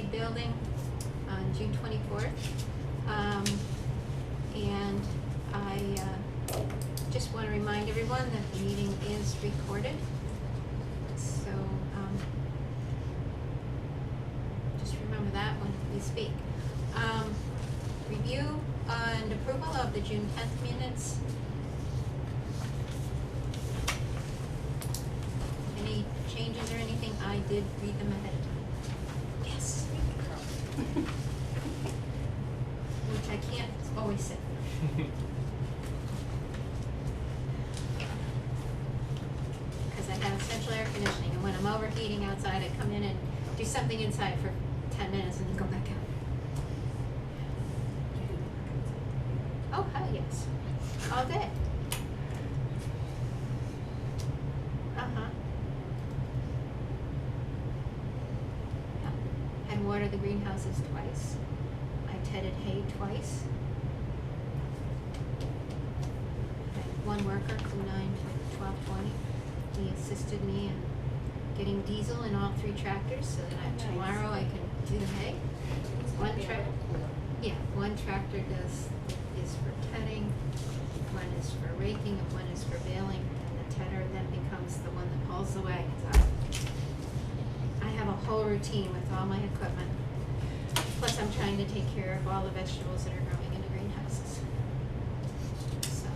Glade Building on June 24th. And I just want to remind everyone that the meeting is recorded. So just remember that when we speak. Review and approval of the June 10th minutes. Any changes or anything? I did read them ahead of time. Yes. Which I can't always say. Because I have central air conditioning, and when I'm overheating outside, I come in and do something inside for 10 minutes and then go back out. Oh, hell yes. All day. Uh-huh. Yeah. Had watered the greenhouses twice. I tedded hay twice. I had one worker from 9 to 12:20. He assisted me in getting diesel in all 3 tractors so that tomorrow I can do the hay. One tractor is for tedding, one is for raking, and one is for baling, and the tedder then becomes the one that pulls the wagons out. I have a whole routine with all my equipment. Plus I'm trying to take care of all the vegetables that are growing in the greenhouses. So,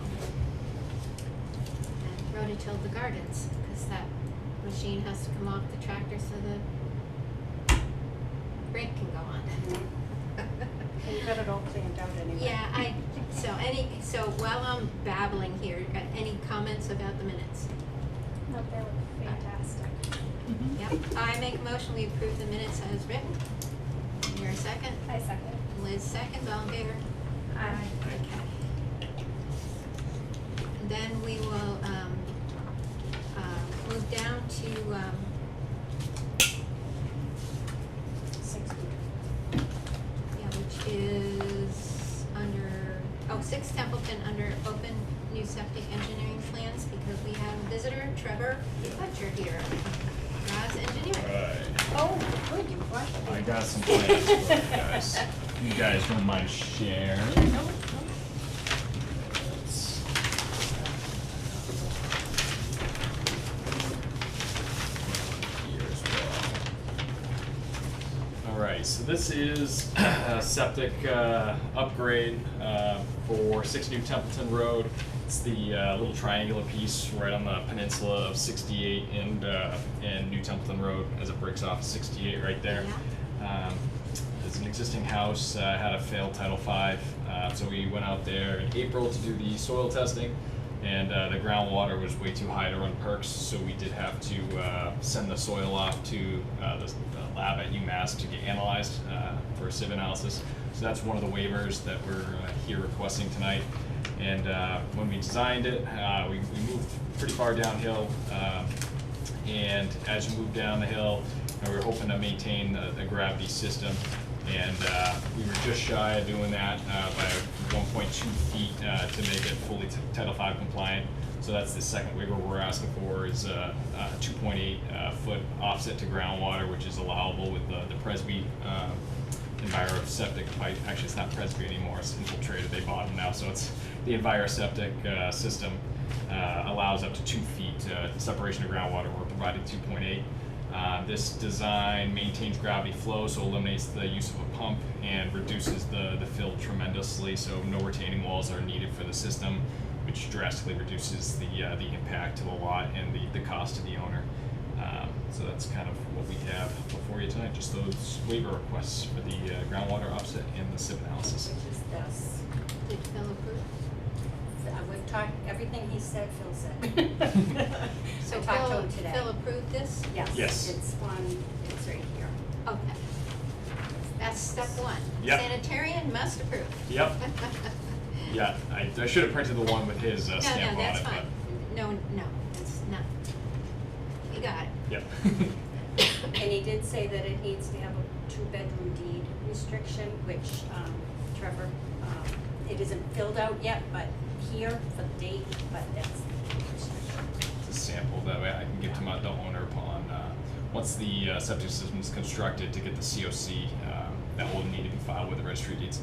and rototilled the gardens, because that machine has to come off the tractor so the rake can go on. You got it all planned out anyway. Yeah, so while I'm babbling here, got any comments about the minutes? No, they look fantastic. Yep, I make a motion, we approve the minutes as written. You're a second? I second. Liz seconds, all in favor? Aye. Okay. And then we will, move down to, 60. yeah, which is under, 6 Templeton, under open new septic engineering plans, because we have visitor Trevor Fletcher here, Ross Engineering. Right. Oh, good, you crushed I it. got some plans for you guys. You guys don't mind sharing? No, Here as well. Alright, so this is a septic upgrade for 6 New Templeton Road. It's the little triangular piece right on the peninsula of 68 and New Templeton Road as it breaks off 68 right there. It's an existing house, had a failed Title V, so we went out there in April to do the soil testing, and the groundwater was way too high to run perks, so we did have to send the soil off to the lab at UMass to get analyzed for a sieve analysis. So that's one of the waivers that we're here requesting tonight. And when we designed it, we moved pretty far downhill, and as you move down the hill, we were hoping to maintain the gravity system, and we were just shy of doing that by 1.2 feet to make it fully Title V compliant. So that's the second waiver we're asking for, is a 2.8 foot offset to groundwater, which is allowable with the Presby Enviro septic pipe. Actually, it's not Presby anymore, it's Infiltrated, they bought them now, so it's the Enviro septic system allows up to 2 feet separation of groundwater. We're providing 2.8. This design maintains gravity flow, so eliminates the use of a pump and reduces the fill tremendously, so no retaining walls are needed for the system, which drastically reduces the impact to the lot and the cost to the owner. So that's kind of what we have before you tonight, just those waiver requests for the groundwater offset and the sieve analysis. Which is this. Did Phil approve? We've talked, everything he said, Phil said. So I talked to him today. Phil approved this? Yes. Yes. It's right here. Okay. That's step 1. Yep. Sanitarian must approve. Yep. Yeah, I should have printed the one with his stamp on No, that's it, fine. No, it's not. You got it. but, yep. And he did say that it needs to have a 2-bedroom deed restriction, which Trevor, it isn't filled out yet, but here for the date, but that's the restriction. It's a sample, that way I can give to the owner upon once the septic system is constructed, to get the COC, that will need to be filed with the registry of deeds.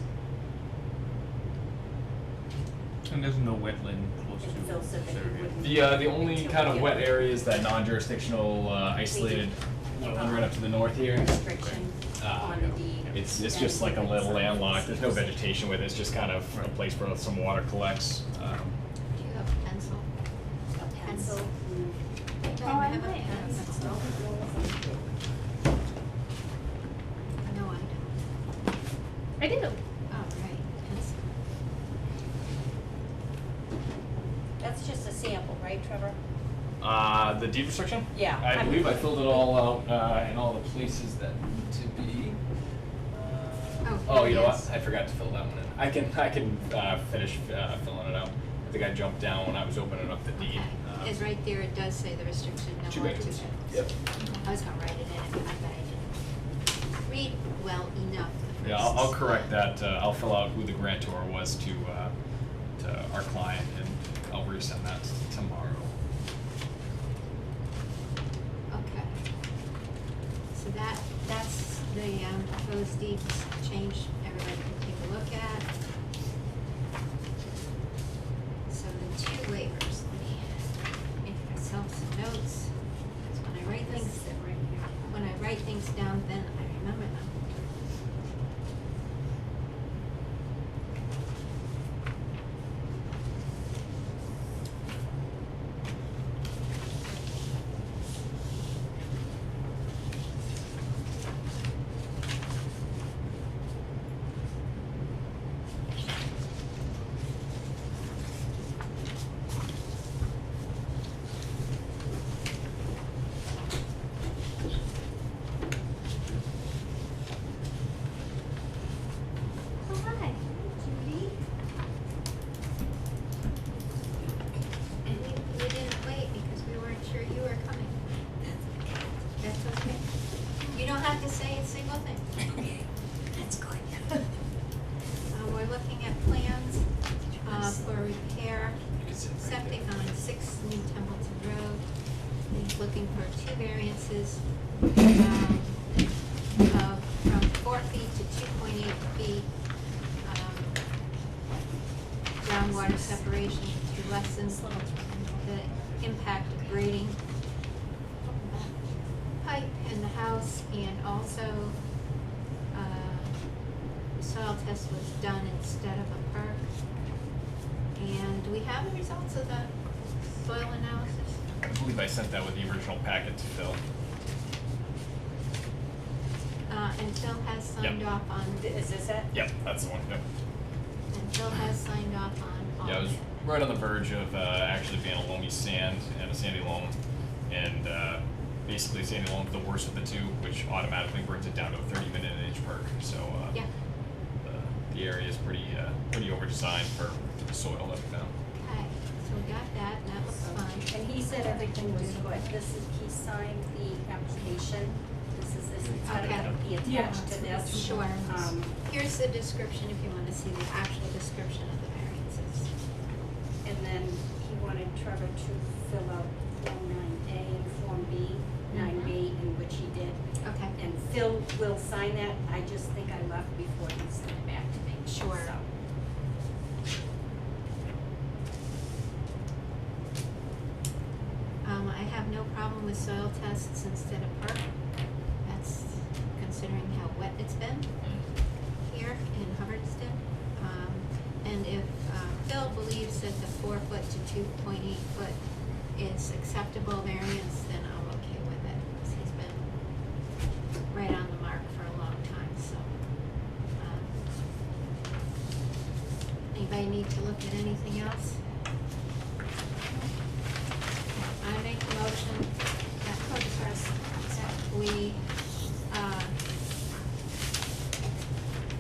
And there's no wetland close If to Phil said that he this area. wouldn't. The only Until kind we of get wet area is that non-jurisdictional isolated wetland right up to the north here. Restriction on the deed. It's just like a little landlocked, there's no vegetation with it, it's just kind of a place where some water collects. Do you have a pencil? A pencil. Do Oh, I have a might have. pencil? No, I don't. I do. Oh, right, pencil. That's just a sample, right, Trevor? The deed restriction? Yeah. I believe I filled it all out, in all the places that need to be. Oh, you know what, yes. I forgot to fill that one in. I can, finish, filling it out. I think I jumped down when I was opening up the deed. Okay, it's right there, it does say the restriction, no Two more than two bedrooms. bedrooms. Yep. I was gonna write it in, but I bet I didn't read well enough the Yeah, first. I'll correct that, I'll fill out who the grantor was to our client, and I'll resend that tomorrow. Okay. So that's the proposed deeds change, everybody can take a look at. So the two waivers, let me make myself some notes, because when I write things, when I write things down, then I remember them. Oh, hi, Judy. We didn't wait because we weren't sure you were coming. That's okay. You don't have to say a single thing. That's good. We're looking at plans, for repair You can sit right septic there. on 6 New Templeton Road. He's looking for 2 variances, from 4 feet to 2.8 feet, groundwater separation to lessen the impact of grading pipe in the house, and also, soil test was done instead of a perk. And do we have the results of the soil analysis? I believe I sent that with the original packet to Phil. And Phil has signed Yep. off on, Is this it? Yep, that's the one, yep. and Phil has signed off on all Yeah, I of was it. right on the verge of actually being a loamy sand and a sandy loam, and basically sandy loam's the worst of the two, which automatically brings it down to a 30-minute inch perk. So Yeah, the area is pretty over-designed for the soil that we found. okay, so we got that, and that looks fine. And he said everything was good. He signed the application. It's Okay. gonna be attached to this. Sure. Um, Here's the description if you want to see the actual description of the variances. and then he wanted Trevor to fill out Form 9A and Form B, 9B, and which he did. Okay, And Phil will sign that. I just think I left before he sent it back to me. Sure. So, I have no problem with soil tests instead of perk. That's considering how wet it's been here in Hubbardston. And if Phil believes that the 4 foot to 2.8 foot is acceptable variance, then I'm okay with it, because he's been right on the mark for a long time, so. Anybody need to look at anything else? I make a motion that we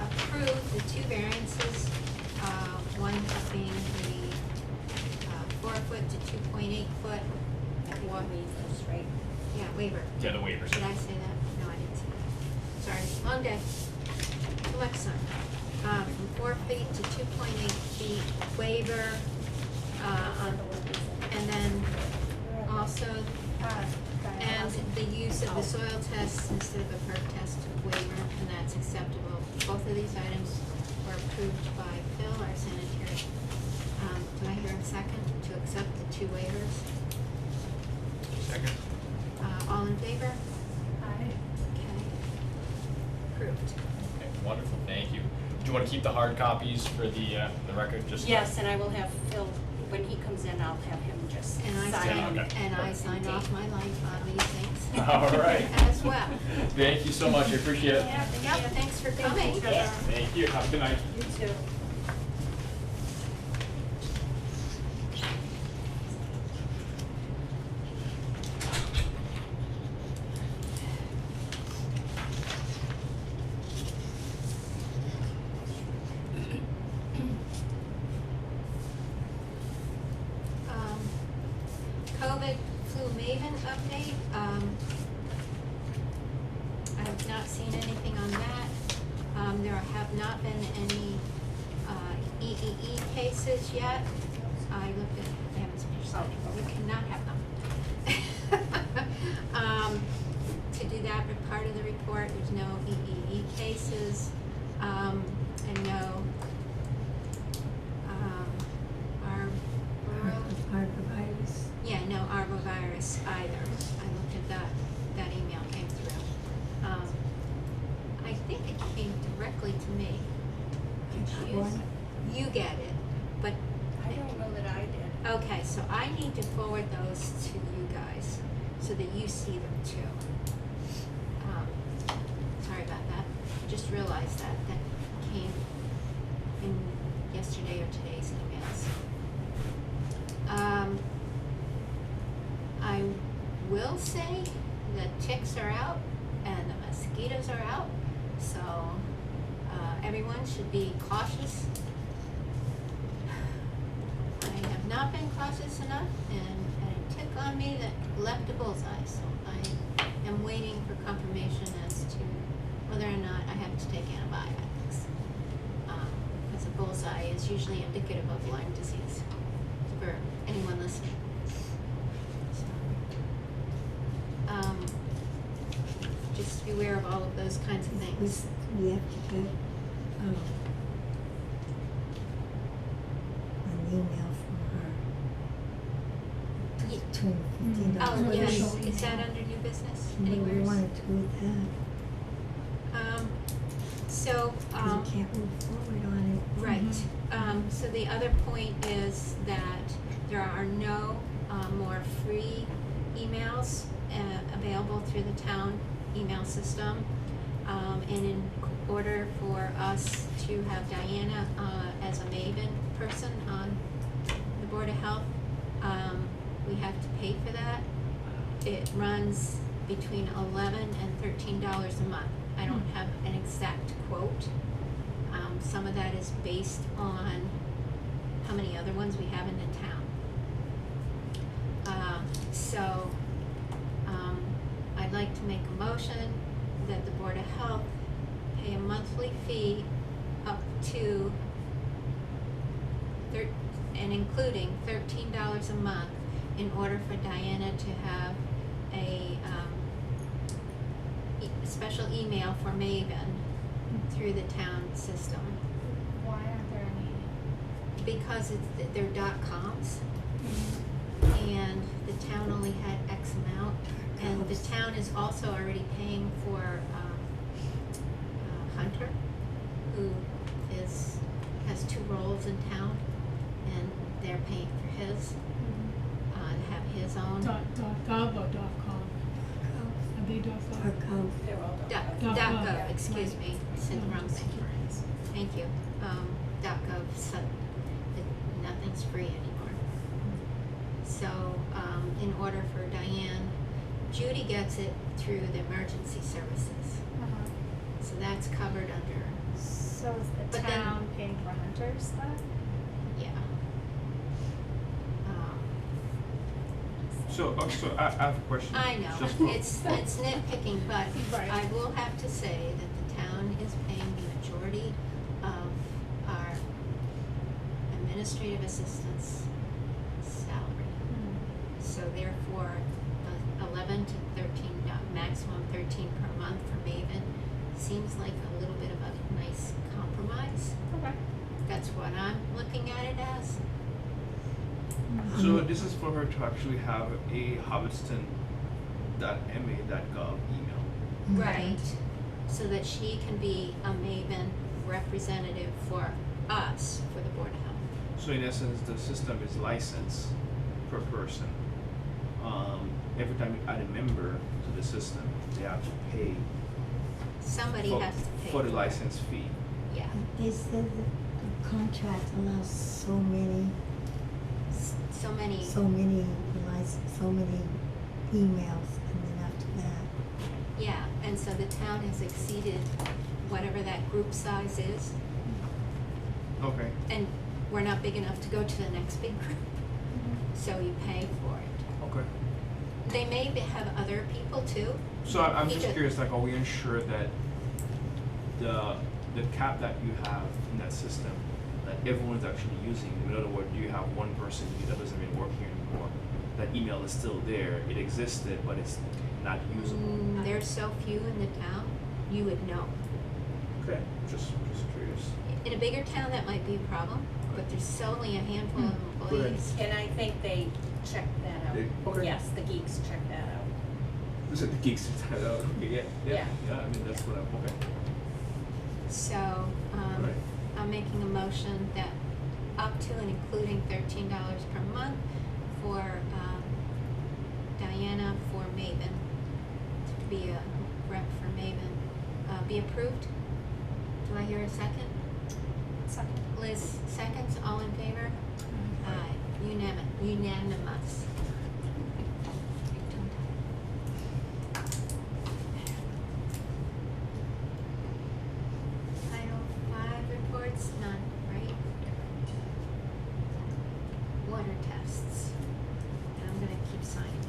approve the 2 variances, one being the 4 foot to 2.8 foot. you want me first, right? Yeah, waiver. Yeah, the waivers. Did I say that? No, I didn't say that. Sorry, long day. Alexa, from 4 feet to 2.8 feet waiver, and then also, and the use of the soil test instead of a perk test waiver, and that's acceptable. Both of these items were approved by Phil, our sanitary. Do I hear a second to accept the two waivers? Second. All in favor? Aye. Okay. Approved. Okay, wonderful, thank you. Do you wanna keep the hard copies for the record, just? Yes, and I will have Phil, when he comes in, I'll have him just And I sign sign, it. Okay. and I sign off my life on these things. All right. As well. Thank you so much, I appreciate it. Yeah, Yep, thanks for coming. Yeah, thank you, have a good night. You too. COVID flu Maven update, I have not seen anything on that. There have not been any, EEE cases yet. I looked at Evan's page, we cannot have them. To do that, but part of the report, there's no EEE cases, and no, Arbovirus. yeah, no arbovirus either. I looked at that email came through. I think it came directly to me. I got You- one. You get it, but, I don't know that I did. okay, so I need to forward those to you guys so that you see them too. Sorry about that. I just realized that came in yesterday or today's emails. I will say the ticks are out and the mosquitoes are out, so everyone should be cautious. I have not been cautious enough and had a tick on me that left a bullseye, so I am waiting for confirmation as to whether or not I have to take antibiotics. Because a bullseye is usually indicative of Lyme disease for anyone listening. So, just beware of all of those kinds of things. We have to get, an email from her. Ye- $215. Oh, That's yes, what is that under new business We anywhere? wanted to read that, So, because we can't move forward on it. right, so the other point is that there are no, more free emails, available through the town email system. And in order for us to have Diana, as a Maven person on the Board of Health, we have to pay for that. It runs between $11 and $13 a month. I don't have an exact quote. Some of that is based on how many other ones we have in the town. So, I'd like to make a motion that the Board of Health pay a monthly fee up to and including $13 a month in order for Diana to have a, special email for Maven through the town system. Why aren't there any? Because they're .coms, and the town only had X amount, and the town is also already paying for, Hunter, who has 2 roles in town, and they're paying for his, to have his own. .gov or .com? Are they .gov? Archive. They're all done. .gov, excuse me, said the wrong thing. Thank you. .gov, so nothing's free anymore. So, in order for Diane, Judy gets it through the emergency services. So that's covered under, So is the But then- town paying for hunters then? yeah. So I have a question. I know, Just for- it's nitpicking, but Right. I will have to say that the town is paying the majority of our administrative assistant's salary. So therefore, $11 to $13 seems like a little bit of a nice compromise. Okay. That's what I'm looking at it as. So this is for her to actually have a Hubbardston.ma.gov email. Right. So that she can be a Maven representative for us, for the Board of Health. So in essence, the system is licensed per person. Every time you add a member to the system, they have to pay Somebody for, has to pay for the it. license fee. Yeah. They said that the contract allows so many So many, emails, and then after that, yeah, and so the town has exceeded whatever that group size is, Okay. and we're not big enough to go to the next big group, so you pay for it. Okay. They may have other people too. So I'm just Because- curious, like, are we ensured that the cap that you have in that system, that everyone's actually using? In other words, do you have one person that doesn't even work here anymore? That email is still there. It existed, but it's not usable. There's so few in the town, you would know. Okay. Just curious. In a bigger town, that might be a problem, but there's only a handful of employees. And I think they checked that out. Okay. Yes, the geeks checked that out. Is it the geeks inside out? Okay, yeah. Yeah. I mean, that's what I'm, okay. So, Right. I'm making a motion that up to and including $13 per month for, Diana for Maven, to be a rep for Maven, be approved. Do I hear a second? Second. Liz, seconds, all in favor? Aye, unanimous. Title V reports, none, right? Water tests, and I'm gonna keep signing here.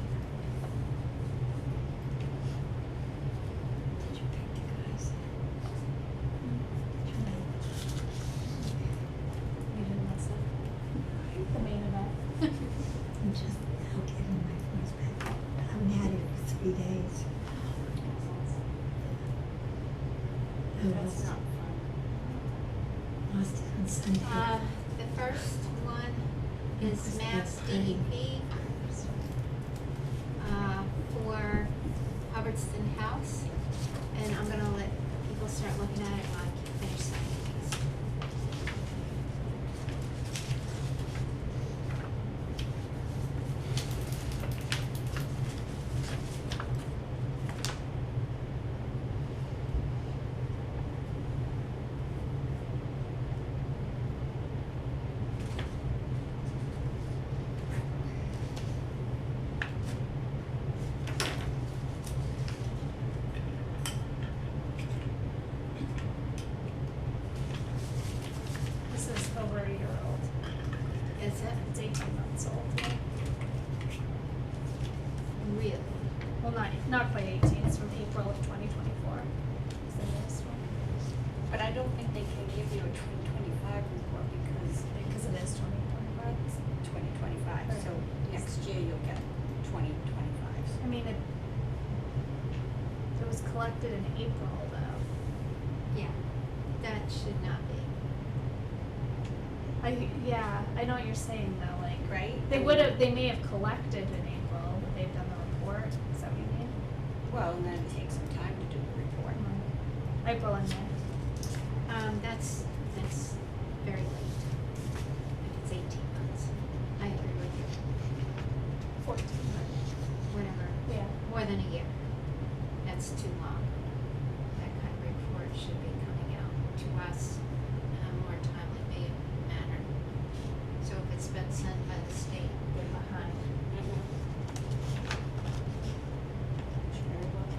did you pick the guys? You didn't listen. The main event. I'm just now getting my voice back. I haven't had it for 3 days. I That's lost, not fun. lost it on Sunday. The first one is Mass DEP, for Hubbardston House, and I'm gonna let people start looking at it while I finish signing these. This is over a year old. Is it It's 18 months old. really? Well, not quite 18. It's from April of 2024. It's the newest one. But I don't think they can give you a 2025 report because Because it is 2025. it's 2025. So next year you'll get 2025. I mean, it was collected in April, though. Yeah, that should not be. Yeah, I know what you're saying, though. Like, Right? they may have collected in April, but they've done the report. Is that what you mean? Well, and then it takes some time to do the report. April and May. That's very late. It's 18 months. I agree with you. 14. Whatever, Yeah. more than a year. That's too long. That kind of report should be coming out to us in a more timely manner. So if it's been sent by the state, we're behind. Very well.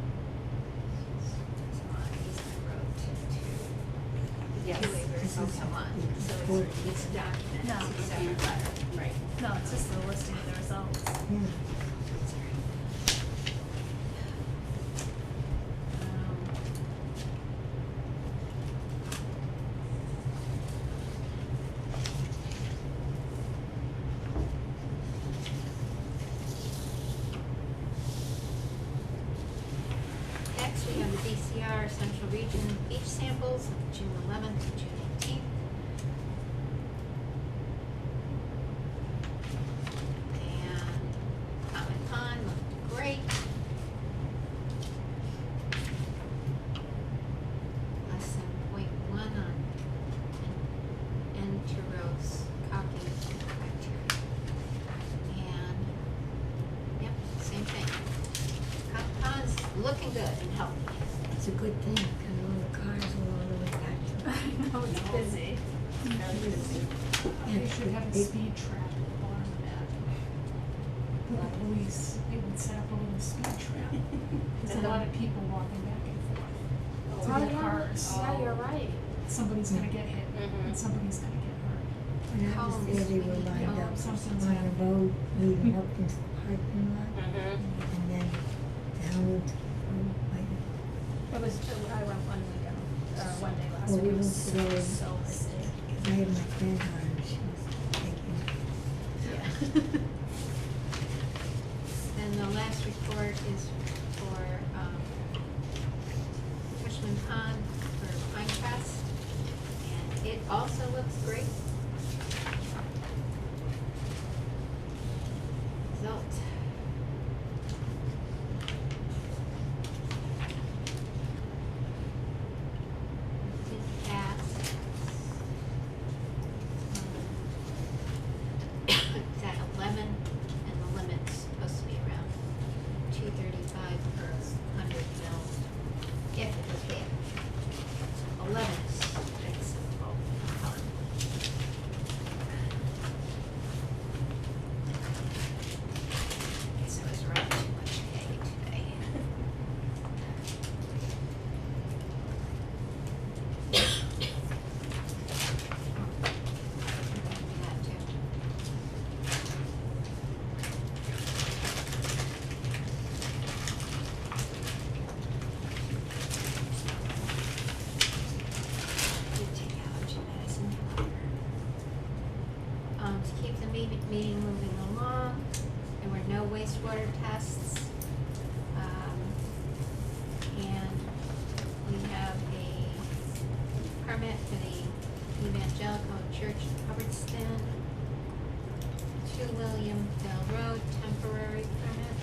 So these I wrote to Yes. two waivers This and is so on. the So report. it's a document, No. it's a separate letter. Right. No, it's just the listing of the results. Yeah. for Central Region beach samples of June 11th to June 18th. And Comic Con looked great. Less than 0.1 on enteros copy bacteria. And, yep, same thing. Comic Con's looking good and healthy. It's a good thing, because all the cars were all the way back to. I know, it's busy. Very busy. They should have a speed trap at the bottom of that. For the police, they would set up a little speed trap. There's a lot of people walking back and forth. Oh, To their yeah, cars. yeah, you're right. Somebody's gonna get hit, Mhm. and somebody's gonna get hurt. When I was there, they were lined up Something's on the happening. road, leading up into the parking lot, Mhm. and then down into the road, like, It was, I went one weekend, one day last well, week, we it went was today. so busy. I had my granddaughter, and she was taking, Yeah. Then the last report is for, Cushman Pond for Pinecrest, and it also looks great. Result. Did pass. It's at 11, and the limit's supposed to be around 235 per 100 mils, if it was there. 11 is acceptable. Guess I was around too much hay today. That too. You take allergy medicine, to keep the meeting moving along, there were no wastewater tests. And we have a permit for the Evangelical Church in Hubbardston, 2 Williamdale Road, temporary permit.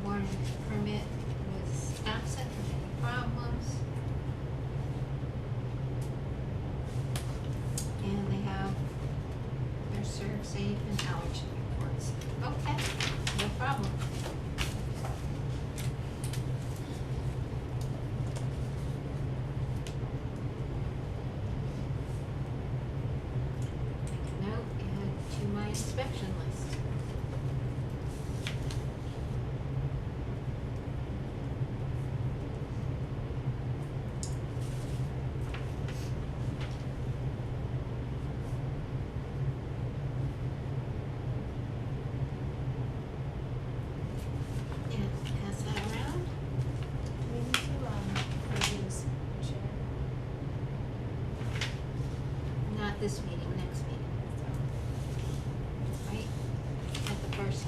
Warning permit was absent of any problems. And they have their serve safe and allergy reports. Okay, no problem. Make a note, add to my inspection list. Yeah, pass that around. We need to, reviews, chair. Not this meeting, next meeting, right? At the first,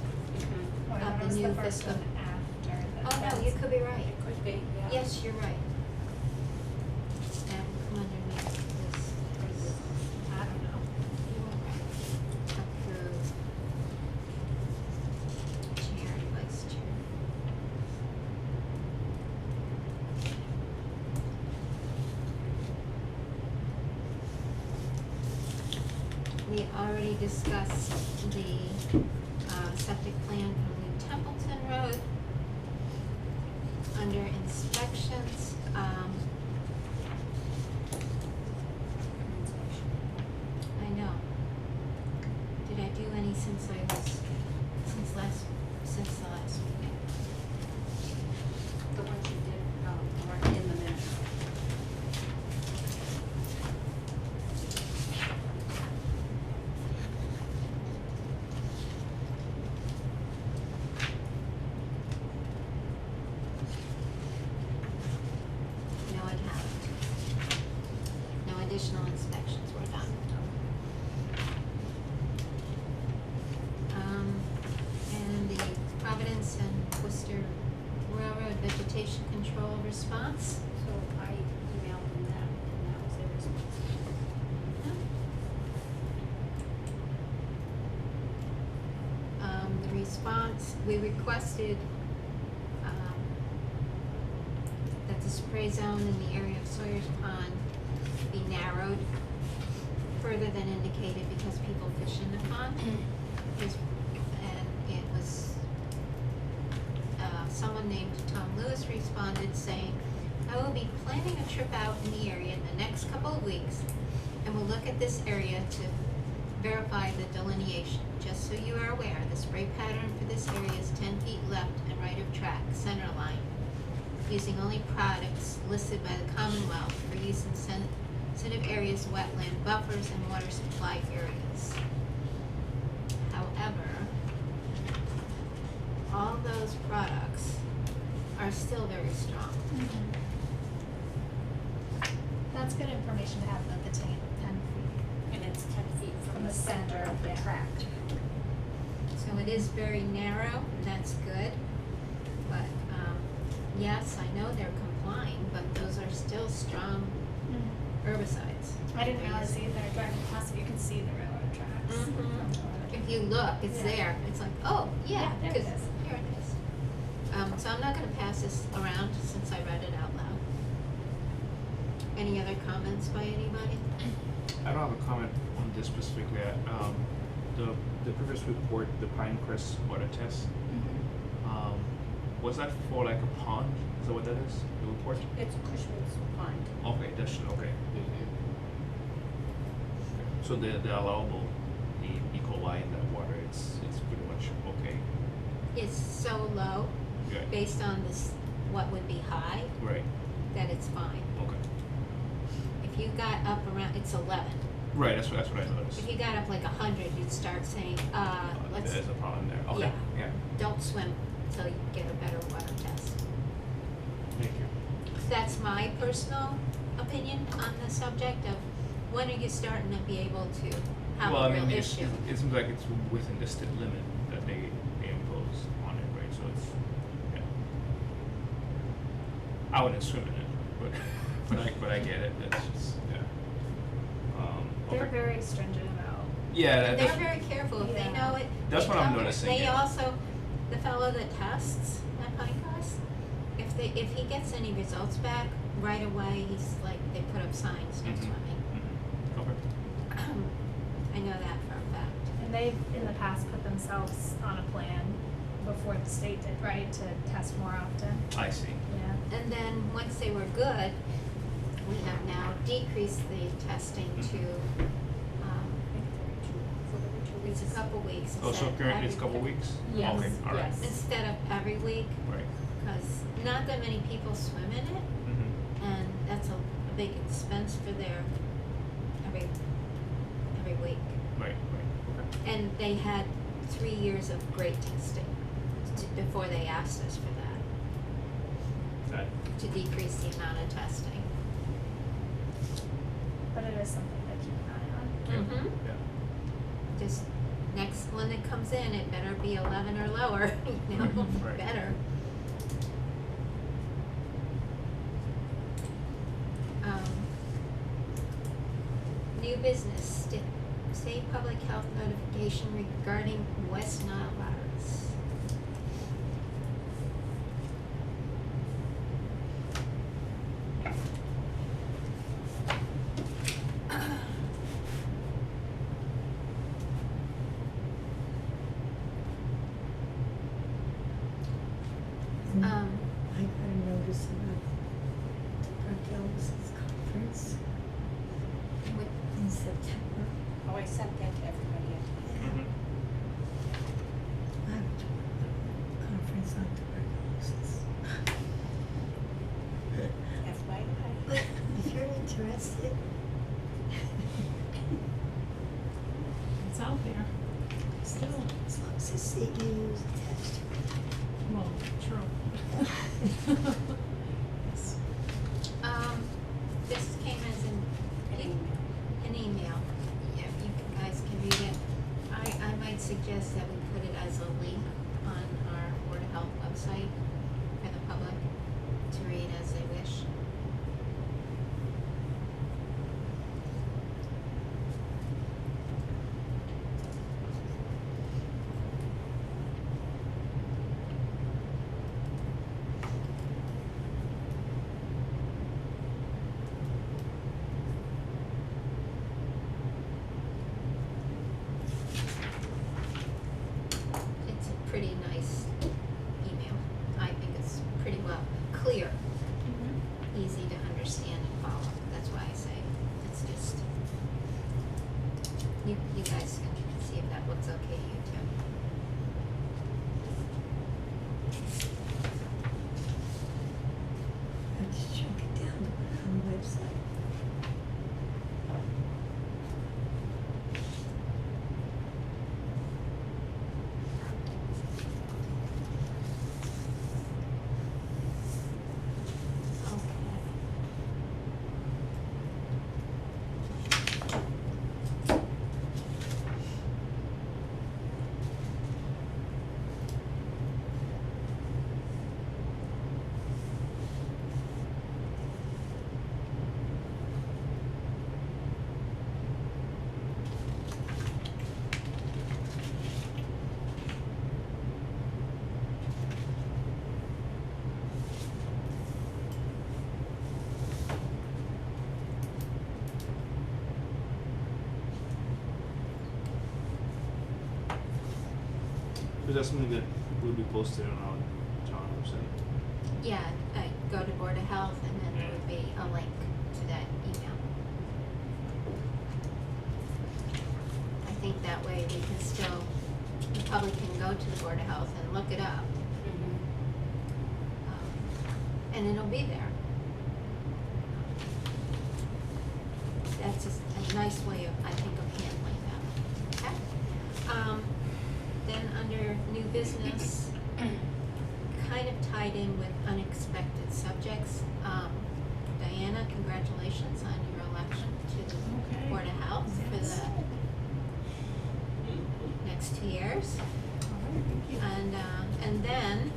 Oh, I Of thought the it was new the first fiscal. one after the. oh no, you that's- could be right. It could be, yeah. Yes, you're right. That would come underneath this, I don't know. You were right. Approve. Chair, vice chair. We already discussed the, septic plan for New Templeton Road. Under inspections, I know. Westchester Railroad Vegetation Control response. So I emailed them that, and that was their response. The response, we requested, that the spray zone in the area of Sawyer's Pond be narrowed further than indicated because people fish in the pond. And it was, someone named Tom Lewis responded saying, I will be planning a trip out in the area in the next couple of weeks, and will look at this area to verify the delineation. Just so you are aware, the spray pattern for this area is 10 feet left and right of track, center line, using only products listed by the Commonwealth for use in sensitive areas, wetland buffers, and water supply areas. However, all those products are still very strong. That's good information to have about the 10 feet. And it's 10 feet From the center of the track. So it is very narrow, and that's good. But, yes, I know they're complying, but those are still strong herbicides. I didn't realize either, driving past it, you could see the railroad tracks. Mhm. from the road. If you look, it's Yeah. there. It's like, oh, yeah, Yeah, there it 'cause is. here it is. So I'm not gonna pass this around since I read it out loud. Any other comments by anybody? I don't have a comment on this specifically. The previous report, the Pinecrest water test, was that for like a pond? Is that what that is? The report? It's Cushman's Pond. Okay, that's okay. So the allowable, the E. coli in that water, it's pretty much okay. It's so low, Yeah. based on this, what would be high, Right. that it's fine. Okay. If you got up around, it's 11. Right. That's what I noticed. If you got up like 100, you'd start saying, let's, There's a problem there. Okay. Yeah. don't swim till you get a better water test. Thank you. That's my personal opinion on the subject of when are you starting to be able to have Well, a I real mean, issue? it seems like it's within the state limit that they impose on it, right? So it's, yeah. I wouldn't swim in it, but I get it. That's just, yeah. They're Okay. very stringent about. Yeah, They're that's, very careful, if they Yeah. know it. That's they what I'm tell you. noticing, They yeah. also, the fellow that tests at Pinecrest, if he gets any results back, right away, he's like, they put up signs, no Mhm. swimming. okay. I know that for a fact. And they've, in the past, put themselves on a plan before the state did, right, to test more often. I see. Yeah. And then, once they were good, we have now decreased the testing to, it's a couple weeks Oh, so instead of currently it's a every- couple weeks? Yes, Okay, all right. yes. Instead of every week, Right. because not that many people swim in it, Mm-hmm. and that's a big expense for their every week. Right, okay. And they had 3 years of great testing before they asked us for that, to decrease the amount of testing. But it is something to keep an eye on. Mhm. Yeah. Just next one that comes in, it better be 11 or lower, you know, Right. better. New business, state public health notification regarding West Nile virus. I got a notice about tuberculosis conference What, in September. Oh, I sent that to everybody. Mm-hmm. I went to the conference on tuberculosis. FYI. If you're interested. It's out there. Still, As long as it's CEU's attached to well, true. Yes. this came as an email. Yeah, you guys can read it. I might suggest that we put it as a link on our Board of Health website, Is that something that will be posted on our town website? Yeah, I go to Board of Health and then there would be a link to that email. I think that way we can still, the public can go to the Board of Health and look it up, and it'll be there. That's just a nice way of, I think, of handling that, okay? Then under new business, kind of tied in with unexpected subjects, Diana, congratulations on your election to the Okay. Board of Health for Yes. the next 2 years. All right, thank you. And then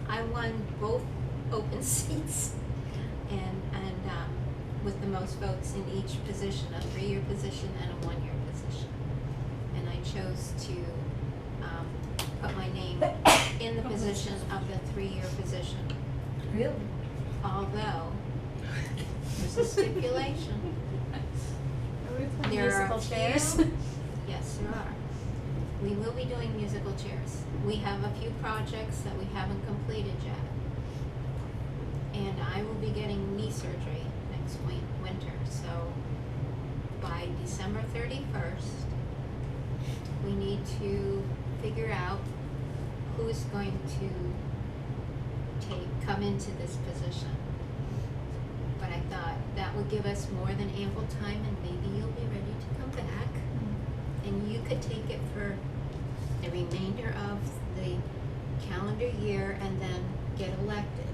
I won both open seats and with the most votes in each position, a 3-year position and a 1-year position. And I chose to put my name in the position of the 3-year position, Really? although there's a stipulation. Are we playing There are musical chairs? Yes, there are. We will be doing musical chairs. We have a few projects that we haven't completed yet. And I will be getting knee surgery next winter, so by December 31st, we need to figure out who's going to come into this position. But I thought that would give us more than ample time and maybe you'll be ready to come back. And you could take it for the remainder of the calendar year and then get elected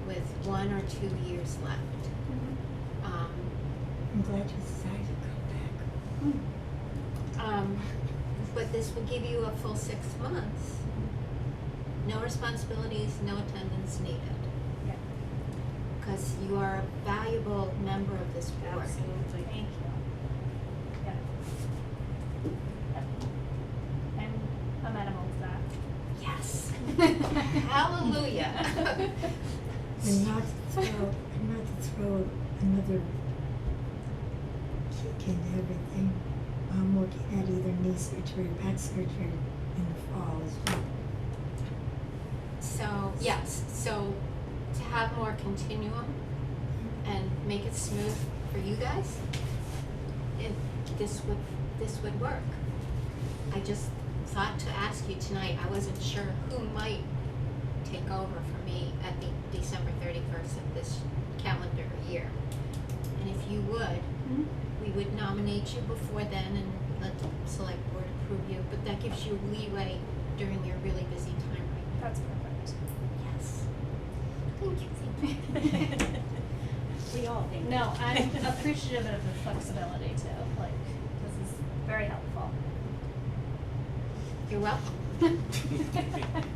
with 1 or 2 years left. I'm glad you decided to come back. But this would give you a full 6 months. No responsibilities, no attendance needed. Yeah. Because you are a valuable member of this board. Absolutely, thank you. Yeah. Yep. I'm amenable to that. Yes. Hallelujah. And not to throw another kick into everything. I'm looking at either knee surgery or back surgery in the fall as well. So, yes, so to have more continuum and make it smooth for you guys, this would work. I just thought to ask you tonight, I wasn't sure who might take over for me at the December 31st of this calendar year. And if you would, we would nominate you before then and let the select board approve you, but that gives you leeway during your really busy time right now. That's perfect. Yes. Thank you. We all think. No, I'm appreciative of the flexibility too, like, this is very helpful. You're welcome.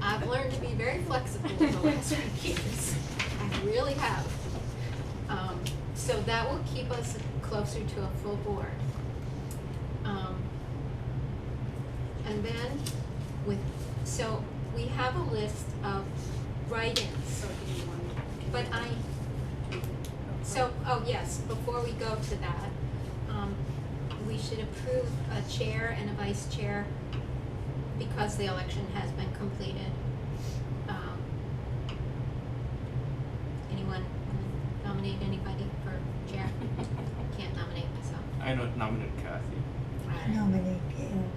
I've learned to be very flexible in the last few years. I really have. So that will keep us closer to a full board. And then so we have a list of write-ins. So do you want to? But oh yes, before we go to that, we should approve a chair and a vice chair because the election has been completed. Anyone nominate anybody for chair? Can't nominate myself. I nominated Kathy. Alright. Nominate Gail.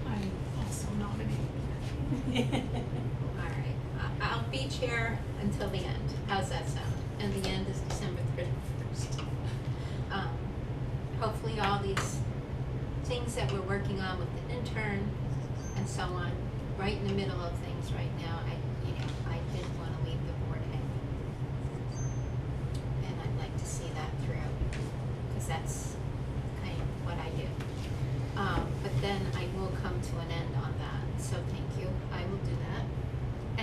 I also nominate. Alright, I'll be chair until the end. How's that sound? And the end is December 31st. Hopefully all these things that we're working on with the intern and so on, right in the middle of things right now, I didn't want to leave the board hanging. And I'd like to see that through, because that's kind of what I do. But then I will come to an end on that, so thank you, I will do that.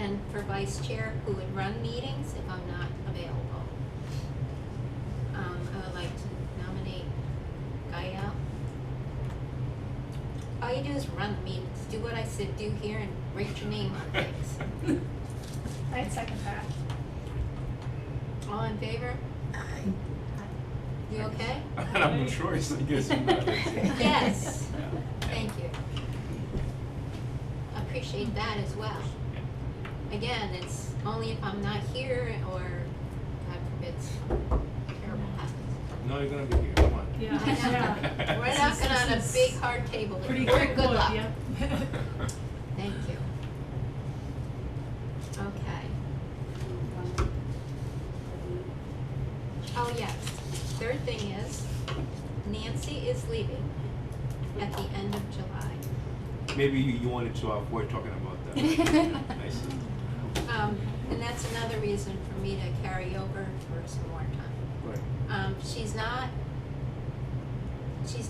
And for vice chair, who would run meetings if I'm not available. I would like to nominate Gael. All you do is run the meetings, do what I said do here and write your name on things. I'd second that. All in favor? I You okay? And I'm not sure it's like this. Yes. Yeah. Thank you. Appreciate that as well. Again, it's only if I'm not here or, God forbid, terrible happens. No, you're gonna be here, come on. Yeah. I know. We're knocking on a big hard table. Pretty Good quick luck. one, yeah. Thank you. Okay. Oh, yes. Third thing is, Nancy is leaving at the end of July. Maybe you wanted to avoid talking about that. I see. And that's another reason for me to carry over for some more time. Right. She's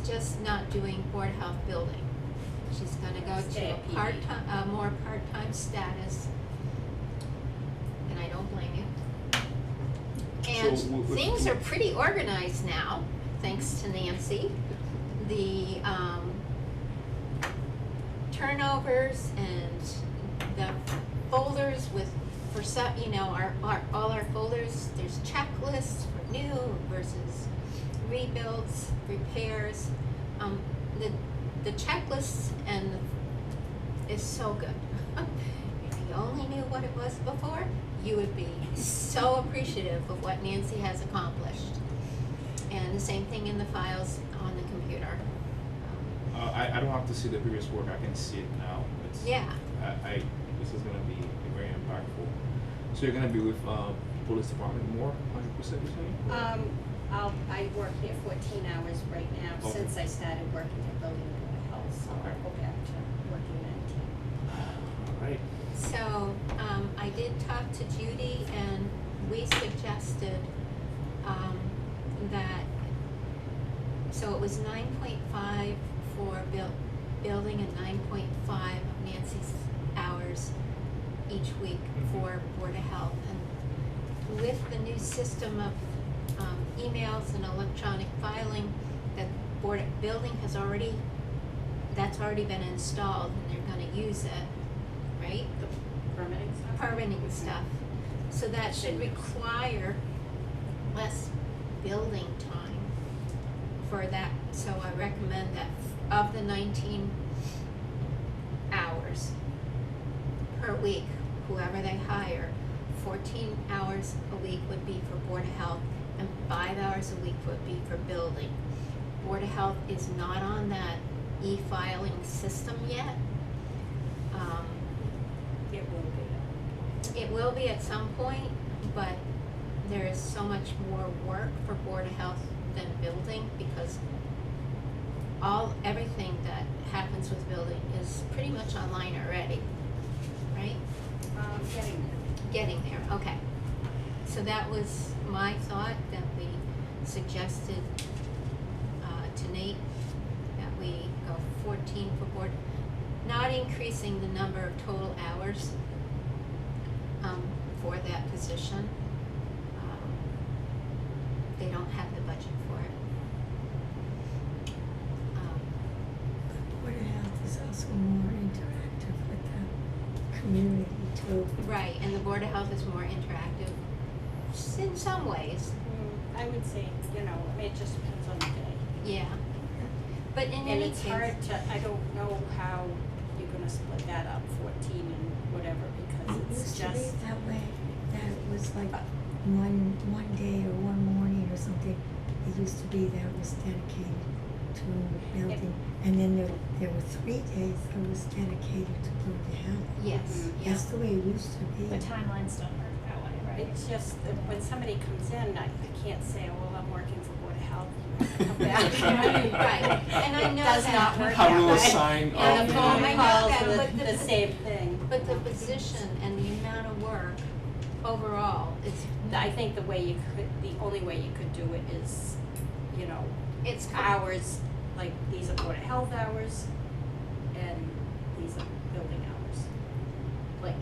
just not doing Board of Health building. She's gonna go Stay to a at PD. part-time, more part-time status, and I don't blame you. And So things are pretty organized now, thanks to Nancy. The, turnovers and the folders with, for some, you know, all our folders, there's checklists for new versus rebuilds, repairs. The checklists and is so good. If you only knew what it was before, you would be so appreciative of what Nancy has accomplished. And the same thing in the files on the computer. I don't have to see the previous work, I can see it now. It's, Yeah. This is gonna be very impactful. So you're gonna be with, police department more, 100%, you're saying? I work there 14 hours right now, Okay. since I started working at Building and Board of Health, so Okay. I'll go back to working 19. Alright. So, I did talk to Judy and we suggested, that, so it was 9.5 for building and 9.5 of Nancy's hours each week for Board of Health. And with the new system of, emails and electronic filing, that building has already, that's already been installed and they're gonna use it, right? The permitting stuff? Permitting stuff. So that should require less building time for that. So I recommend that of the 19 hours per week, whoever they hire, 14 hours a week would be for Board of Health and 5 hours a week would be for building. Board of Health is not on that e-filing system yet. It will be. It will be at some point, but there is so much more work for Board of Health than building because everything that happens with building is pretty much online already, right? Getting there. Getting there, okay. So that was my thought, that we suggested to Nate that we go 14 for board, not increasing the number of total hours for that position. They don't have the budget for it. Board of Health is also more interactive with the community too. Right, and the Board of Health is more interactive in some ways, I would say, I mean, it just depends on the day. yeah. But in And any it's case, hard to, I don't know how you're gonna split that up, 14 and whatever, because It it's used to be just, that way, that it was like one day or one morning or something. It used to be that was dedicated to building. And then there were 3 days that was dedicated to Board of Health. yes, yeah. That's the way it used to be. The timelines don't work that way, right? it's just that when somebody comes in, I can't say, oh, well, I'm working for Board of Health, you have to come back. Right, and I know Does that. not work Have a that little way. sign Yeah, of And the I phone know calls that, are but the same thing. But the position and the amount of work overall is, I think the only way you could do it is, it's hours, like these are Board of Health hours and these are building hours. Like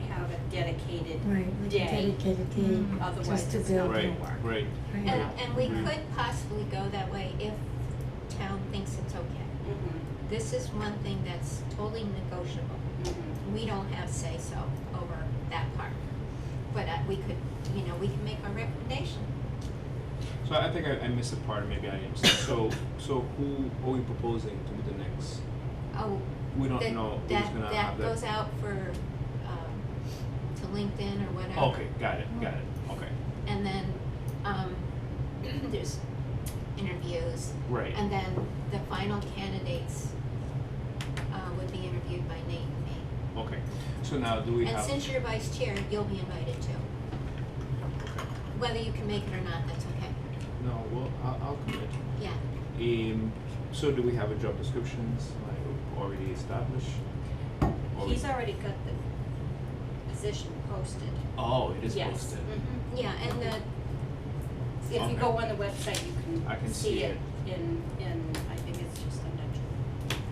have a dedicated Right, like a day. dedicated day, Mm. Otherwise, just to it's not build. gonna Right, work. right. Right. And we Mhm. could possibly go that way if town thinks it's okay. Mhm, This is one thing that's totally negotiable. mhm. We don't have say-so over that part. But we could, we can make our recommendation. So I think I missed a part, maybe I didn't. So who are we proposing to be the next? Oh, We don't that, know who's that, gonna that have that. goes out for, to LinkedIn or whatever. Okay, got it, okay. And then, there's interviews. Right. And then the final candidates, would be interviewed by Nate and me. Okay, so now do we And have? since you're vice chair, you'll be invited too. Okay. Whether you can make it or not, that's okay. No, well, I'll commit. Yeah. So do we have a job descriptions, like, already established? Or we- He's already got the position posted. Oh, it is Yes. posted. Mhm. Yeah, and the, If you Okay. go on the website, you I can can see see it. it in, I think it's just under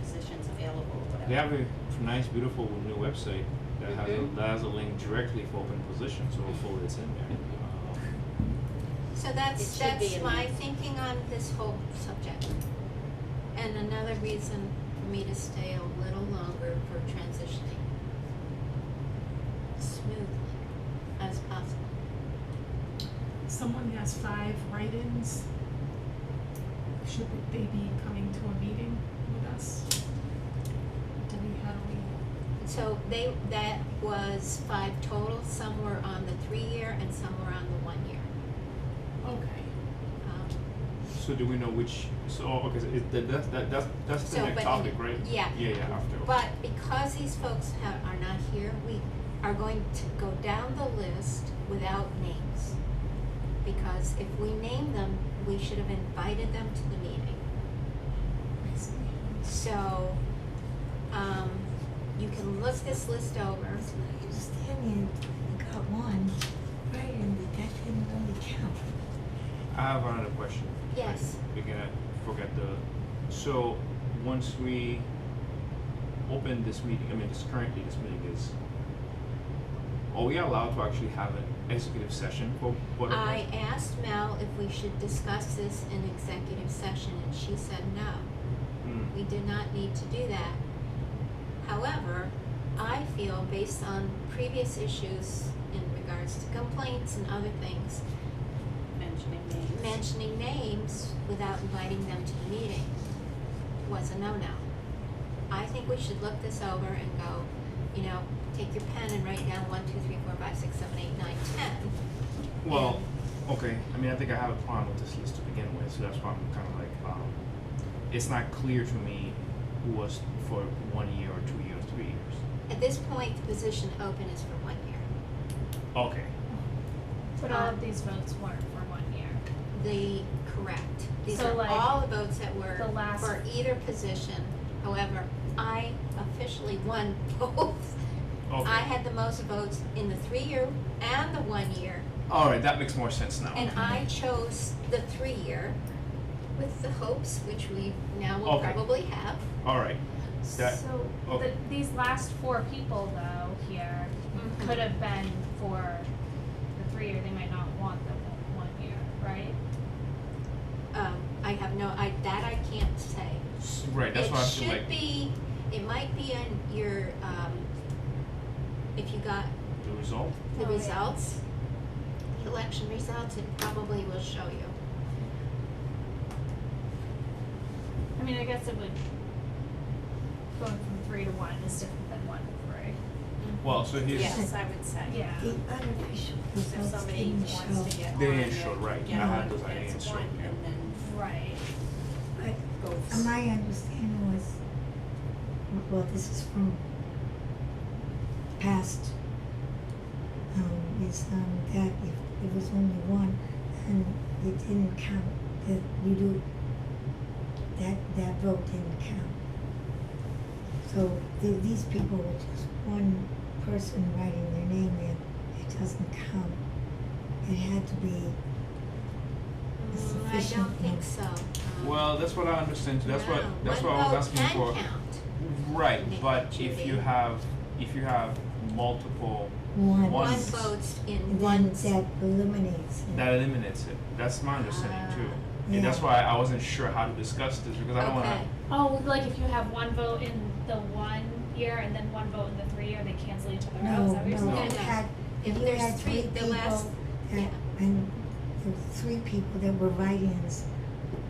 positions available or whatever. They have a nice, beautiful new website that Mhm. has a link directly for open positions, so hopefully it's in there. so It that's, should be that's in my there. thinking on this whole subject. And another reason for me to stay a little longer for transitioning smoothly as possible. Someone has 5 write-ins. Should they be coming to a meeting with us? How do we? So that was 5 total, some were on the 3-year and some were on the 1 year. Okay. So do we know which, so, okay, so that's the So, next but- topic, right? yeah. Yeah, after. But because these folks are not here, we are going to go down the list without names. Because if we name them, we should have invited them to the meeting. I see. So, you can look this list over. That's my understanding, you got one, right, and that didn't really count. I have another question. Yes. We're gonna forget so once we open this meeting, this meeting is, are we allowed to actually have an executive session for Board of I Health? asked Mel if we should discuss this in executive session, and she said no. Hmm. We did not need to do that. However, I feel based on previous issues in regards to complaints and other things, mentioning names without inviting them to the meeting was a no-no. I think we should look this over and go, take your pen and write down 1, 2, 3, 4, 5, 6, 7, 8, 9, 10. Well, okay, I think I have a problem with this list to begin with, so that's why I'm kind of like, it's not clear to me who was for 1 year or 2 years, 3 years. At this point, the position open is for 1 year. Okay, But all of these votes weren't for 1 year. Correct. These So, are like, all the votes that were the last- for either position. However, I officially won both. okay. I had the most votes in the 3-year and the 1 year, Alright, that makes more sense now. and I chose the 3-year with the hopes, which we now will Okay. probably have. Alright, that, So, okay. these last 4 people though here Mhm. could have been for the 3 year, they might not want the 1 year, right? I have I can't say. right, that's why I feel It like should be, it might be in your, if you got the result. the Oh, yeah. results, the election results, it probably will show you. I mean, I guess it would, going from 3 to 1 is different than 1 to 3. Well, so here's. Yes, I would say. Yeah. The unofficial If results somebody didn't wants show, to get on They it, didn't show, right. get I had on, those, I it's didn't show, one, yeah. and then Right. but goes. my understanding was, well, this is from past, is, that if it was only one, and it didn't count, that you do, that vote didn't count. So these people were just one person writing their name in, it doesn't count. It had to be a I sufficient don't think number. so. Well, that's what I understand, that's what No, I was asking for. One vote can count. Right, Nick, but Judy. if you have multiple, One. One One's- votes in And one. then that eliminates it. that eliminates it. That's my understanding too. Yeah. And that's why I wasn't sure how to discuss this because I don't Okay. wanna. Oh, like if you have 1 vote in the 1 year and then 1 vote in the 3 year, they cancel each other out, is that what you're No, saying? if you No. had, If if you there's had three, three the people, last- that- yeah. and there were 3 people that were write-ins.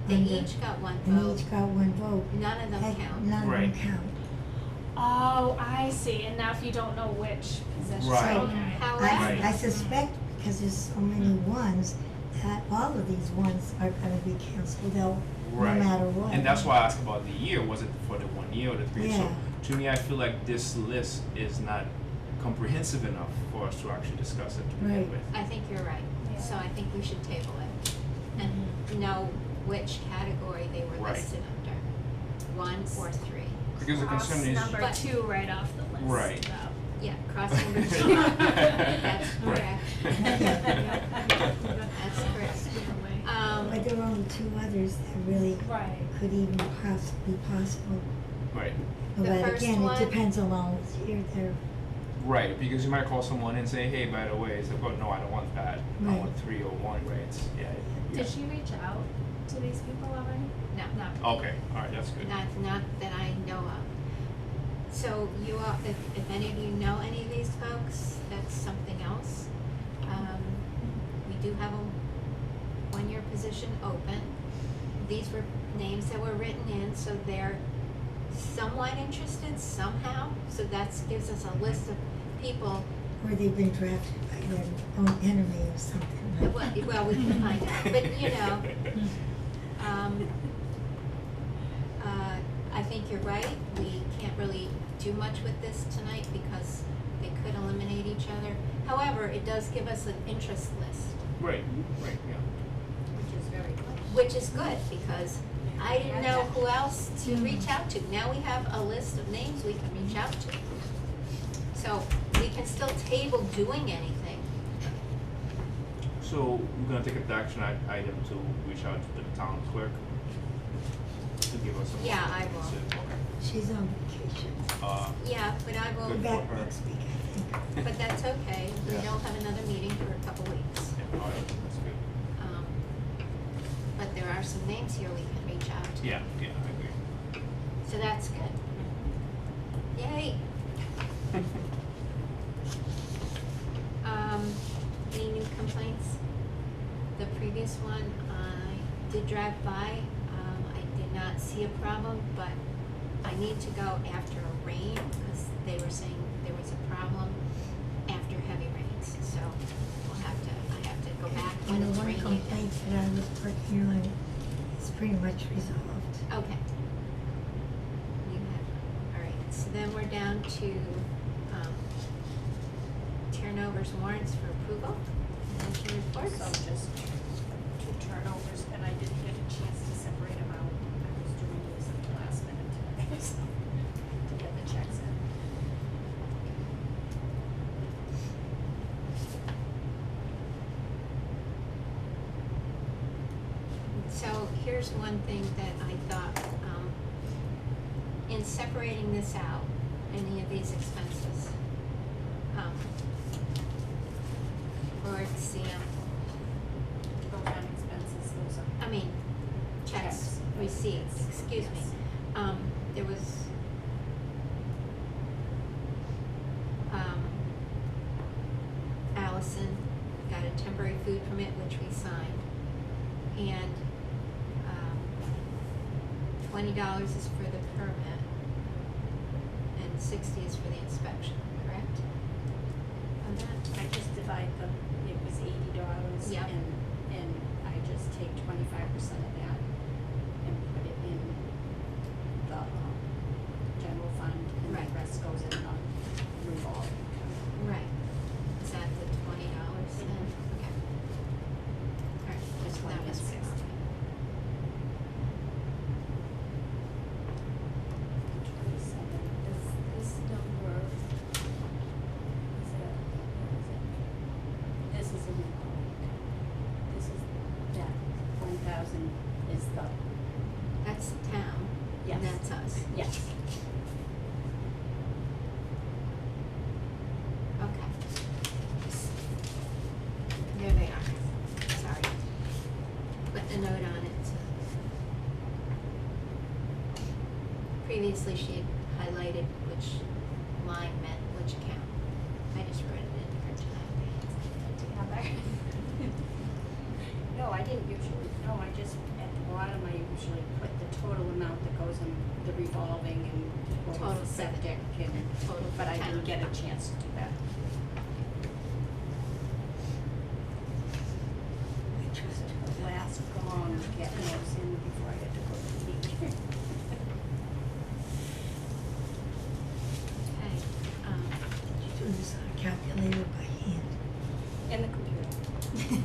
They under- each got one And vote. each got one vote. None of them That- count. None of them Right. count. Oh, I see, and now if you don't know which position, Right. So, okay. However, Right. I suspect, because there's so many ones, that all of these ones are gonna be canceled out, no Right. matter what. And that's why I asked about the year. Was it for the 1 year or the 3 years? Yeah. So to me, I feel like this list is not comprehensive enough for us to actually discuss it to begin Right. with. I think you're right, Yeah. so I think we should table it and know which category they were Right. listed under, 1 or 3. Because the Cross concern is number But- 2 right off the list. Right. though. Yeah, cross number 2. That's correct. That's That's correct. But there are only 2 others that really Right. could even be possible. Right. The But first again, one- it depends on all year they're, Right, because you might call someone and say, hey, by the way, it's like, oh, no, I don't want that. I Right. want 3 or 1, right? It's, yeah. Did she reach out to these people already? No, No. Okay, all right, that's good. not that I know of. So you all, if any of you know any of these folks, that's something else. We do have a 1-year position open. These were names that were written in, so they're somewhat interested somehow. So that gives us a list of people. or they've been drafted by their own enemy or something. Right? Well, we can find out, but you know, I think you're right. We can't really do much with this tonight because they could eliminate each other. However, it does give us an interest list, Right, right, yeah. Which is very good. which is good because I didn't know who else to reach out to. Now we have a list of names we can reach out to. So we can still table doing anything. So we're gonna take an action item to reach out to the town clerk to give us some. Yeah, I will. Okay. She's on vacation. Yeah, but I will, Good. Back for her. next week, I think. but that's okay. We Yeah. don't have another meeting for a couple weeks. Yeah, all right, that's good. But there are some names here we can reach out to. Yeah, yeah, I agree. So that's good. Yay. Any new complaints? The previous one, I did drive by, I did not see a problem, but I need to go after a rain, because they were saying there was a problem after heavy rains, so I have to go back when And it's the one raining. complaint that I was working on is pretty much resolved. Okay. You have, all right, so then we're down to, turnovers warrants for approval. Motion reports. So just 2 turnovers, and I didn't get a chance to separate them out. I was doing these at the last minute today, so, to get the checks in. So here's one thing that I thought, in separating this out, any of these expenses, for example, Program expenses, those are. I mean, checks, Checks. receipts, excuse me. Yes. There was, Allison got a temporary food permit, which we signed, and, $20 is for the permit, and 60 is for the inspection, correct? On that? I just divide them, it was $80. Yep. And I just take 25% of that and put it in the, general fund, and Right. the rest goes in the revolving account. Right. Is that the $20 then? Okay. All right, This so one that was is 60. 27, this number, is it, this is a revolving account. This is, that 1,000 is the, That's the town, Yes. and that's us. yes. Okay. There they are. Sorry. Put the note on it. Previously, she had highlighted which line meant which account. I just wrote it in for tonight. Together. involving and Total both septic and, Total but I didn't 10. get a chance to do that. I just The last long to get those in before I had to go to the beach. Okay, do this on a calculator by hand. In the computer.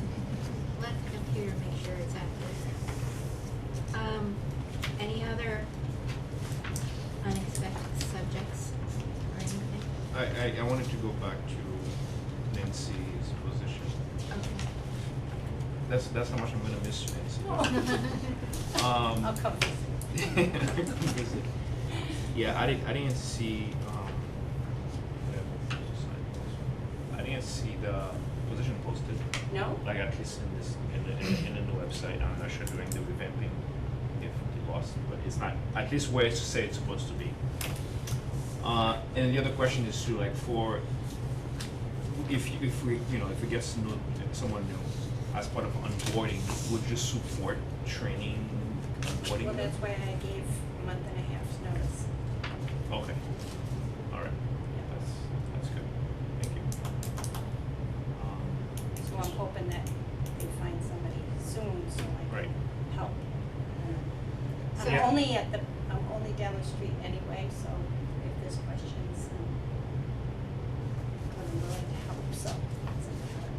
let the computer make sure it's accurate. Any other unexpected subjects or anything? I wanted to go back to Nancy's position. Okay. That's how much I'm gonna miss you, Nancy. I'll come visit. Yeah, I didn't see, I didn't see the position posted, No? like at least in this, in the new website. I'm not sure during the revamping if they lost it, but it's not, at least where it's say it's supposed to be. And the other question is too, like for, if we, if we get someone new as part of onboarding, would you support training, onboarding? Well, that's why I gave a month and a half's notice. Okay, all right, that's good, thank you. So I'm hoping that they find somebody soon, so I Right. can help. So- I'm only down the street anyway, so if there's questions, I'm willing to help, so. it doesn't matter.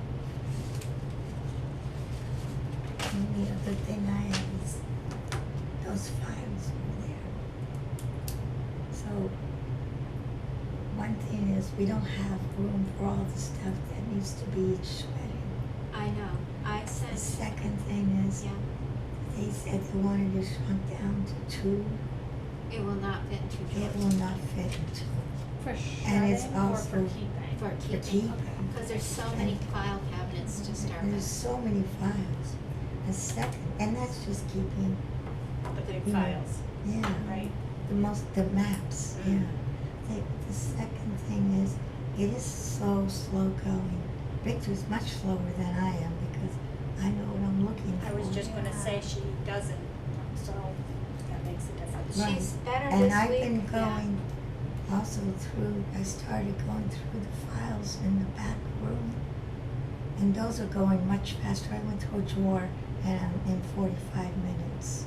And the other thing I have is those files over there. So, one thing is, we don't have room for all the stuff that needs to be shredded. I know, I The sent, second thing is, yeah, they said they wanted it shrunk down to 2. it will not fit into It drawers. will not fit into For And it's shredding or for also- keeping? For the keeping, keeping. because there's so many file cabinets to start There's with. so many files. The second, and that's just keeping, The big you know, files, yeah. right? The maps, Mm. yeah. The second thing is, it is so slow going. Victor's much slower than I am because I know what I'm looking for. I was just gonna say she doesn't, so that makes a difference. Right. She's better this And week, I've been yeah. going also through, I started going through the files in the back room. And those are going much faster. I went through a drawer and I'm in 45 minutes.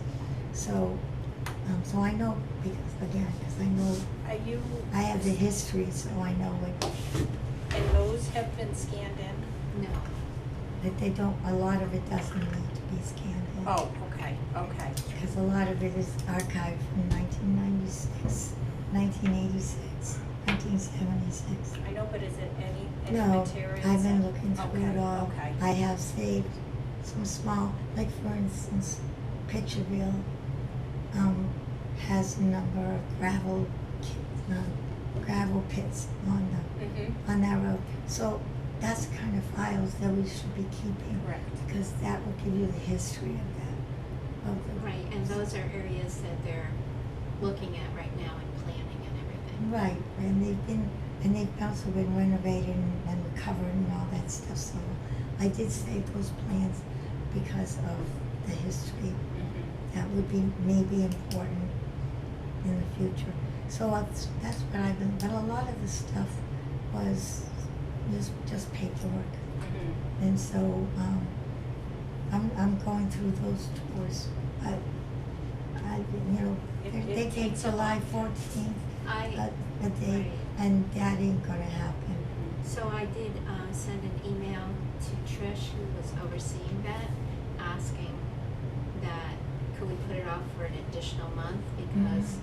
So, so I know, because I know, Are you, I have the history, so I know it. and those have been scanned in? No, That they don't, a lot of it doesn't need to be scanned in. Oh, okay, okay. Because a lot of it is archived from 1996, 1986, 1976. I know, but is it any No, materials? I've been that- looking through it Okay, all. okay. I have saved some small, like for instance, Pitcherville, has a number of gravel pits on Mm-hmm, on that road. So that's the kind of files that we should be keeping. correct. Because that will give you the history of that, of the. right, and those are areas that they're looking at right now and planning and everything. Right, and they've also been renovated and recovered and all that stuff, so I did save those plans because of the history. Mm-hmm. That would be maybe important in the future. So that's what I've been, but a lot of the stuff was just paperwork. Mm-hmm. And so, I'm going through those tours, but It they take takes a July lot. 14th, I, a day, right. and that ain't gonna happen. So I did send an email to Trish, who was overseeing that, asking that could we put it off for an additional month because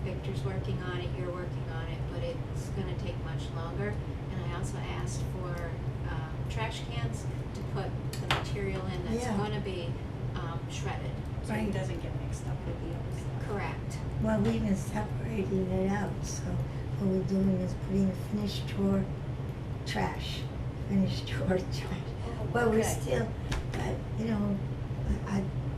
Victor's working on it, you're working on it, but it's gonna take much longer. And I also asked for trash cans to put the material in that's Yeah. gonna be shredded. So Right. it doesn't get mixed up with the other stuff. Correct. Well, we even separated it out, so what we're doing is putting a finished drawer trash, finished drawer trash. Well, we're Okay. still, but,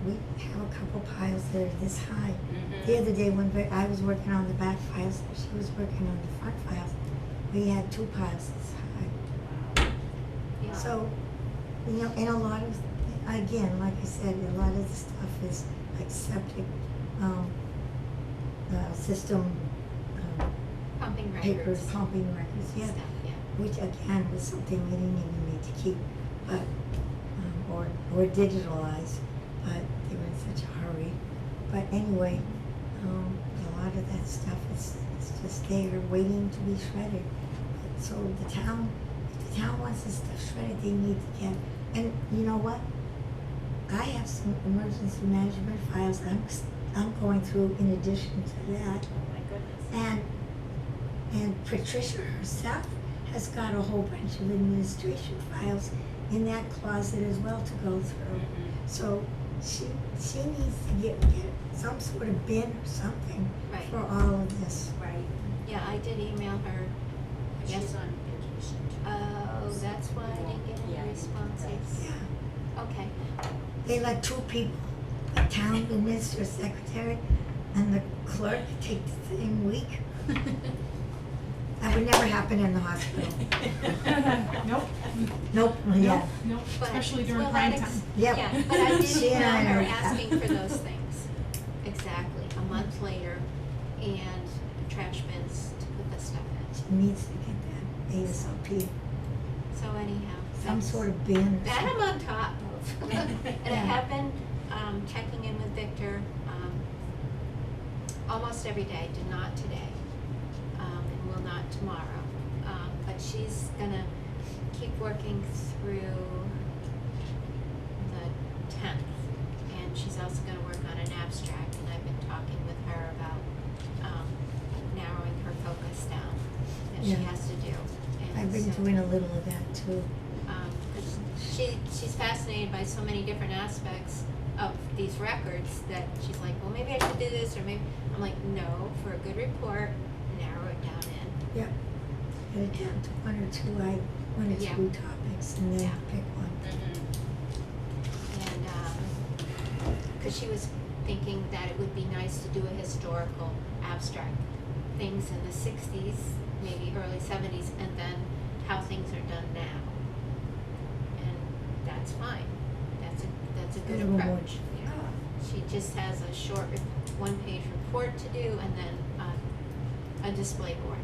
we have a couple piles that are this high. Mhm. The other day when I was working on the back files, she was working on the front files, we had 2 piles this high. Wow. Yeah. So, and a lot of, again, like I said, a lot of the stuff is like septic, system, Pumping papers, records. pumping records, yeah. Stuff, yeah. Which again was something we didn't even need to keep, but, or digitalize, but they were in such a hurry. But anyway, a lot of that stuff is just there waiting to be shredded. So the town, if the town wants this stuff shredded, they need to get, and you know what? I have some emergency management files I'm going through in addition to that. Oh my goodness. And Patricia herself has got a whole bunch of administration files in that closet as well to go through. Mhm. So she needs to get some sort of bin or something Right. for all of this. Right. Yeah, I did email her. Yes. She's on vacation too. Oh, that's why I didn't get Yeah. any responses. Yeah, Okay. they let two people, the town administrator secretary and the clerk, take the same week. That would never happen in the hospital. Nope, Nope, yeah. nope, But- especially during well, prime that time. Yep. Yeah, but I did She email and I her are- asking for those things, exactly, a month later, and trash bins to put the stuff in. She needs to get that ASAP, So anyhow. some that's- sort of bin or That I'm something. on top of. And I Yeah. have been, checking in with Victor, almost every day, did not today, and will not tomorrow. But she's gonna keep working through the 10th, and she's also gonna work on an abstract, and I've been talking with her about, narrowing her focus down that she Yeah. has to do. And I've been so- doing a little of that too. 'cause she's fascinated by so many different aspects of these records that she's like, well, maybe I should do this, or maybe, I'm like, no, for a good report, narrow it down in. Yep. Get it down to one or Yeah. two topics and then Yeah. pick one. Mhm. And, because she was thinking that it would be nice to do a historical abstract, things in the 60s, maybe early 70s, and then how things are done now. And that's fine, that's a good Little more approach. Yeah. She just has a short one-page report to do, and then a display board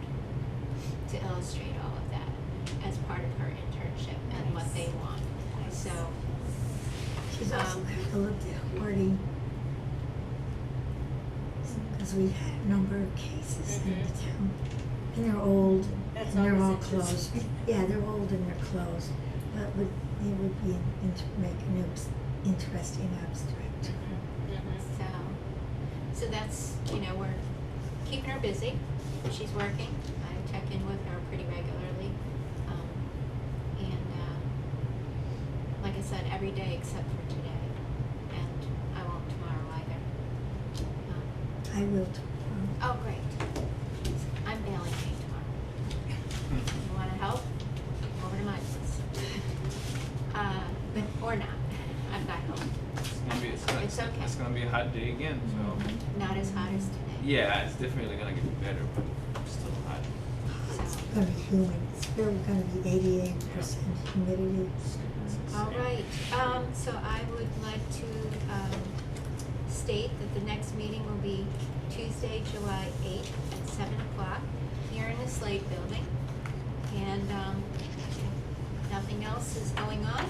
to illustrate all of that as part of her internship and what they want. So, She's also Um, kind of looked at hoarding. Because we've had a number of cases in the Mhm. town. And they're old, That's and they're all always closed. interesting. Yeah, they're old and they're closed. But it would be make an interesting abstract. Mhm. Mhm. so that's, we're keeping her busy. She's working. I check in with her pretty regularly. And, like I said, every day except for today. And I won't tomorrow either. I will tomorrow. Oh, great. I'm bailing Kate tomorrow. You wanna help? Over to my place. Or not. I've got help. It's okay. It's gonna be a hot day again, so. Not as hot as today. Yeah, it's definitely gonna get better, but still hot. So, It's gonna be humid. It's really gonna be 88% humidity. all right, so I would like to, state that the next meeting will be Tuesday, July 8th at 7:00 here in the Slade Building. And, if nothing else is going on,